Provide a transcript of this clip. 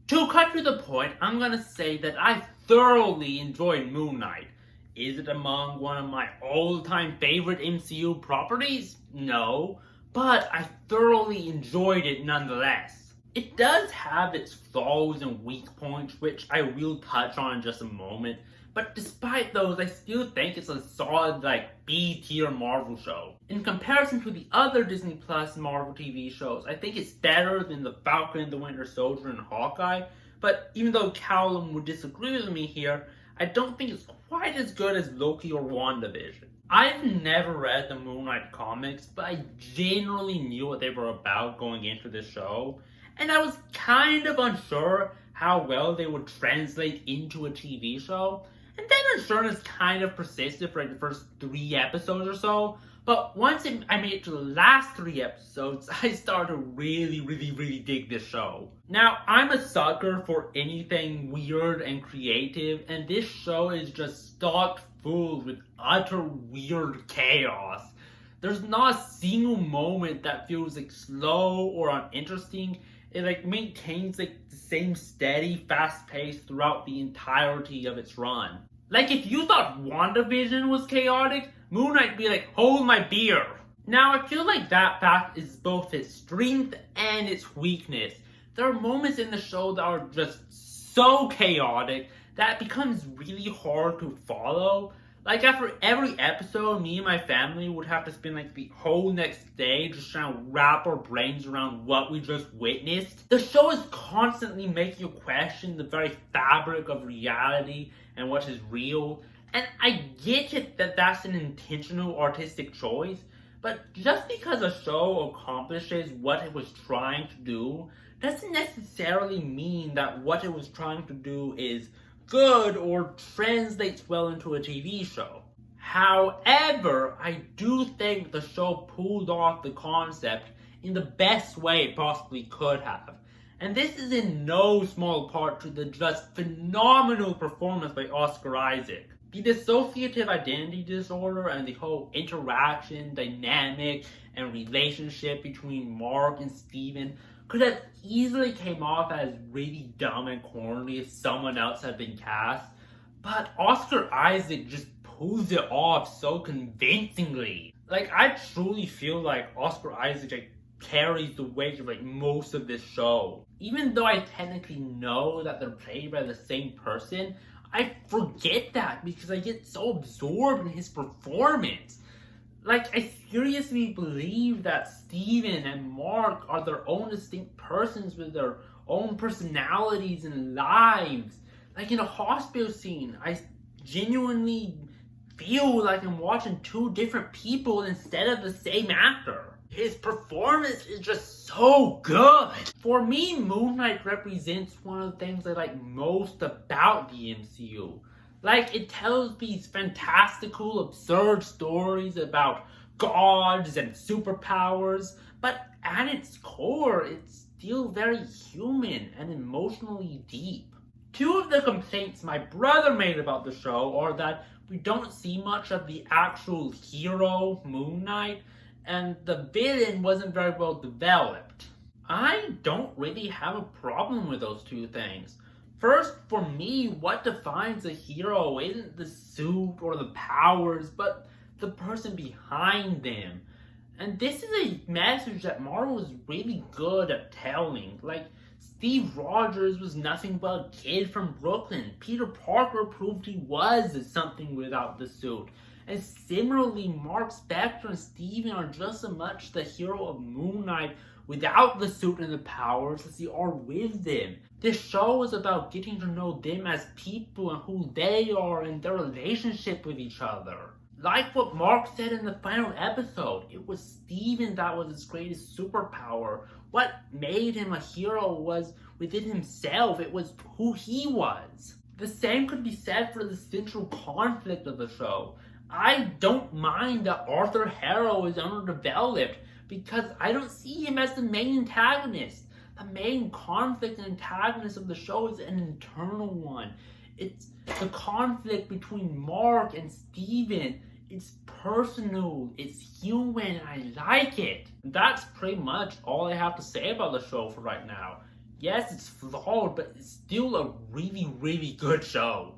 To cut to the point, I'm gonna say that I thoroughly enjoyed Moon Knight. Is it among one of my all-time favorite MCU properties? No, but I thoroughly enjoyed it nonetheless. It does have its flaws and weak points, which I will touch on in just a moment, but despite those, I still think it's a solid, B-tier Marvel show. In comparison to the other Disney Plus Marvel TV shows, I think it's better than The Falcon and the Winter Soldier and Hawkeye, but even though Callum would disagree with me here, I don't think it's quite as good as Loki or WandaVision. I've never read the Moon Knight comics, but I generally knew what they were about going into this show, and I was kind of unsure how well they would translate into a TV show. And that unsureness kind of persisted for the first 3 episodes or so, but once I made it to the last 3 episodes, I started to really dig this show. Now, I'm a sucker for anything weird and creative, and this show is just stocked full with utter weird chaos. There's not a single moment that feels slow or uninteresting. It maintains the same steady, fast pace throughout the entirety of its run. If you thought WandaVision was chaotic, Moon Knight would be hold my beer. Now, I feel like that fact is both its strength and its weakness. There are moments in the show that are just so chaotic that it becomes really hard to follow. After every episode, me and my family would have to spend the whole next day just trying to wrap our brains around what we just witnessed. The show is constantly making you question the very fabric of reality and what is real. And I get it that that's an intentional artistic choice, but just because a show accomplishes what it was trying to do doesn't necessarily mean that what it was trying to do is good or translates well into a TV show. However, I do think the show pulled off the concept in the best way it possibly could have. And this is in no small part to the just phenomenal performance by Oscar Isaac. The dissociative identity disorder and the whole interaction, dynamic, and relationship between Mark and Steven could have easily came off as really dumb and corny if someone else had been cast, but Oscar Isaac just pulls it off so convincingly. I truly feel like Oscar Isaac carries the weight of most of this show. Even though I technically know that they're played by the same person, I forget that because I get so absorbed in his performance. I seriously believe that Steven and Mark are their own distinct persons with their own personalities and lives. In a hospital scene, I genuinely feel like I'm watching 2 different people instead of the same actor. His performance is just so good. For me, Moon Knight represents one of the things I like most about the MCU. It tells these fantastical, absurd stories about gods and superpowers, but at its core, it's still very human and emotionally deep. 2 of the complaints my brother made about the show are that we don't see much of the actual hero, Moon Knight, and the villain wasn't very well developed. I don't really have a problem with those 2 things. First, for me, what defines a hero isn't the suit or the powers, but the person behind them. And this is a message that Marvel is really good at telling. Steve Rogers was nothing but a kid from Brooklyn. Peter Parker proved he was something without the suit. And similarly, Mark Spector and Steven are just as much the hero of Moon Knight without the suit and the powers as they are with them. This show is about getting to know them as people and who they are and their relationship with each other. Like what Mark said in the final episode, it was Steven that was his greatest superpower. What made him a hero was within himself. It was who he was. The same could be said for the central conflict of the show. I don't mind that Arthur Harrow is underdeveloped because I don't see him as the main antagonist. The main conflict and antagonist of the show is an internal one. It's the conflict between Mark and Steven. It's personal, it's human, I like it. That's pretty much all I have to say about the show for right now. Yes, it's flawed, but it's still a really, really good show.